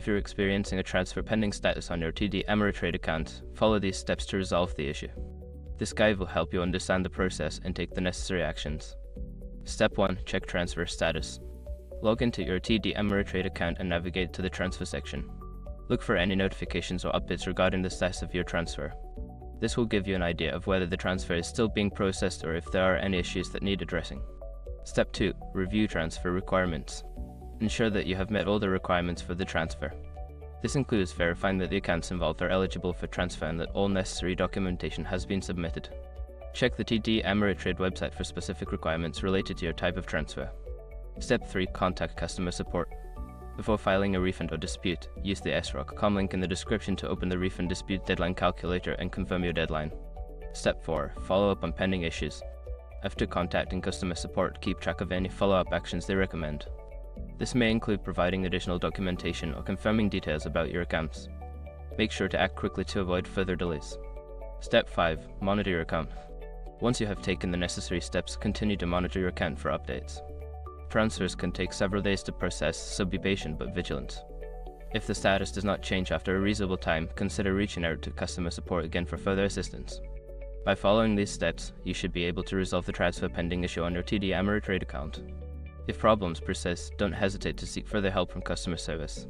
If you're experiencing a transfer pending status on your TD Ameritrade account, follow these steps to resolve the issue. This guide will help you understand the process and take the necessary actions. Step 1. Check transfer status. Log into your TD Ameritrade account and navigate to the transfer section. Look for any notifications or updates regarding the status of your transfer. This will give you an idea of whether the transfer is still being processed or if there are any issues that need addressing. Step 2. Review transfer requirements. Ensure that you have met all the requirements for the transfer. This includes verifying that the accounts involved are eligible for transfer and that all necessary documentation has been submitted. Check the TD Ameritrade website for specific requirements related to your type of transfer. Step 3. Contact customer support. Before filing a refund or dispute, use the sroc.com link in the description to open the refund dispute deadline calculator and confirm your deadline. Step 4. Follow up on pending issues. After contacting customer support, keep track of any follow-up actions they recommend. This may include providing additional documentation or confirming details about your accounts. Make sure to act quickly to avoid further delays. Step 5. Monitor your account. Once you have taken the necessary steps, continue to monitor your account for updates. Transfers can take several days to process, so be patient but vigilant. If the status does not change after a reasonable time, consider reaching out to customer support again for further assistance. By following these steps, you should be able to resolve the transfer pending issue on your TD Ameritrade account. If problems persist, don't hesitate to seek further help from customer service.